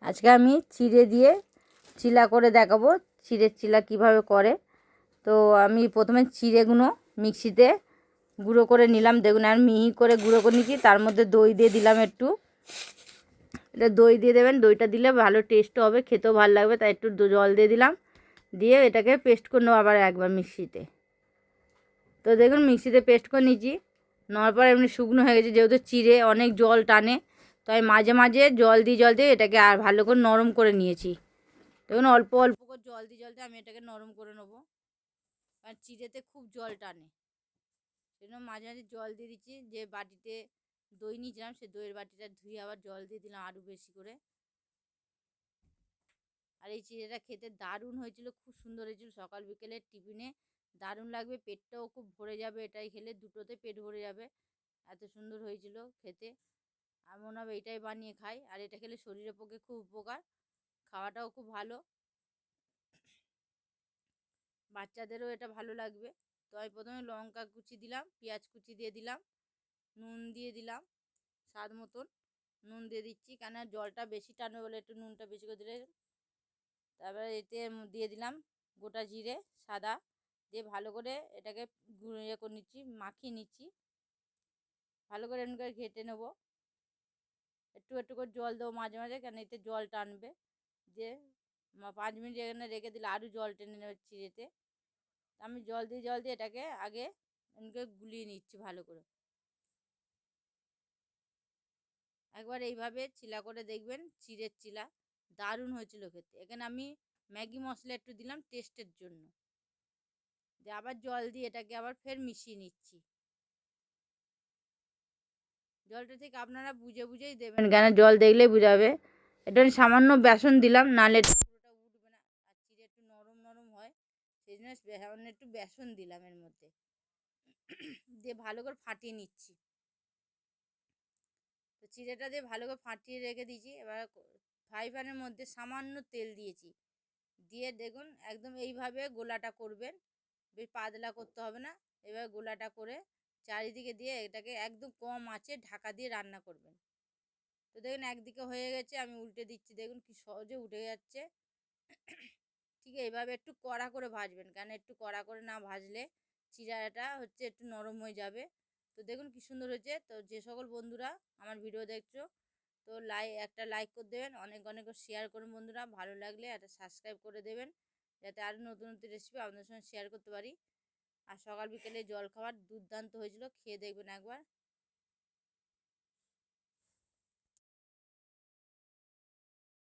আজকে আমি চিড়ে দিয়ে চিলা করে দেখাবো, চিড়ের চিলা কিভাবে করে। তো আমি প্রথমে চিড়েগুলো মিক্সিতে গুঁড়ো করে নিলাম। দেখুন আর মিহি করে গুঁড়ো করে নিচ্ছি। তার মধ্যে দই দিয়ে দিলাম একটু। এটা দই দিয়ে দেবেন, দইটা দিলে ভালো টেস্ট হবে, খেতেও ভালো লাগবে। তাই একটু জল দিয়ে দিলাম, দিয়ে এটাকে পেস্ট করে নেবো আবার একবার মিক্সিতে। তো দেখুন মিক্সিতে পেস্ট করে নিচ্ছি। নেওয়ার পর এমনি শুকনো হয়ে গেছে, যেহেতু চিড়ে অনেক জল টানে, তাই মাঝে মাঝে জল দিয়ে এটাকে আর ভালো করে নরম করে নিয়েছি। দেখুন অল্প অল্প করে জল দিয়ে আমি এটাকে নরম করে নেবো, আর চিড়েতে খুব জল টানে। সেজন্য মাঝে মাঝে জল দিয়ে দিচ্ছি। যে বাটিতে দই নিয়েছিলাম সে দইয়ের বাটিটা ধুয়ে আবার জল দিয়ে দিলাম আরও বেশি করে। আর এই চিড়েটা খেতে দারুণ হয়েছিল, খুব সুন্দর হয়েছিল। সকাল বিকেলে টিফিনে দারুণ লাগবে, পেটটাও খুব ভরে যাবে। এটাই খেলে দুটোতে পেট ভরে যাবে, এত সুন্দর হয়েছিল খেতে। আর মনে হবে এটাই বানিয়ে খাই। আর এটা খেলে শরীরের পক্ষে খুব উপকার, খাওয়াটাও খুব ভালো, বাচ্চাদেরও এটা ভালো লাগবে। তো আমি প্রথমে লঙ্কা কুচি দিলাম, পেঁয়াজ কুচি দিয়ে দিলাম, নুন দিয়ে দিলাম, স্বাদ মতন নুন দিয়ে দিচ্ছি, কেন জলটা বেশি টানবে বলে একটু নুনটা বেশি করে দিলে। তারপরে এতে দিয়ে দিলাম গোটা জিরে সাদা, দিয়ে ভালো করে এটাকে ইয়ে করে নিচ্ছি, মাখিয়ে নিচ্ছি ভালো করে। এমনি করে ঘেটে নেবো, একটু একটু করে জল দেবো মাঝে মাঝে, কেন এতে জল টানবে। যে 5 মিনিট এখানে রেখে দিলে আরও জল টেনে নেবে চিড়েতে। আমি জল দিয়ে এটাকে আগে এমনি করে গুলিয়ে নিচ্ছি ভালো করে। একবার এইভাবে চিলা করে দেখবেন, চিড়ের চিলা দারুণ হয়েছিল খেতে। এখানে আমি ম্যাগি মশলা একটু দিলাম টেস্টের জন্য, যে আবার জল দিয়ে এটাকে আবার ফের মিশিয়ে নিচ্ছি। জলটা ঠিক আপনারা বুঝে বুঝেই দেবেন, কেন জল দেখলেই বুঝাবে। এটা আমি সামান্য বেসন দিলাম, নাহলে পুরোটা উঠবে না। আর চিড়ে একটু নরম নরম হয়, সেই জন্য সামান্য একটু বেসন দিলাম এর মধ্যে, দিয়ে ভালো করে ফাটিয়ে নিচ্ছি। তো চিড়েটা দিয়ে ভালো করে ফাটিয়ে রেখে দিয়েছি। এবার ফ্রাই প্যানের মধ্যে সামান্য তেল দিয়েছি, দিয়ে দেখুন একদম এইভাবে গোলাটা করবেন, বেশ পাতলা করতে হবে না। এবার গোলাটা করে চারিদিকে দিয়ে এটাকে একদম কম আঁচে ঢাকা দিয়ে রান্না করবেন। তো দেখুন একদিকে হয়ে গেছে, আমি উল্টে দিচ্ছি, দেখুন কি সহজে উঠে যাচ্ছে। ঠিক এইভাবে একটু কড়া করে ভাজবেন, কেন একটু কড়া করে না ভাজলে চিড়াটা হচ্ছে একটু নরম হয়ে যাবে। তো দেখুন কি সুন্দর হয়েছে। তো যে সকল বন্ধুরা আমার ভিডিও দেখছো, তো একটা লাইক করে দেবেন, অনেক অনেক শেয়ার করুন বন্ধুরা। ভালো লাগলে একটা সাবস্ক্রাইব করে দেবেন, যাতে আরও নতুন নতুন রেসিপি আপনাদের সঙ্গে শেয়ার করতে পারি। আর সকাল বিকেলে জল খাবার দুর্দান্ত হয়েছিল, খেয়ে দেখবেন একবার।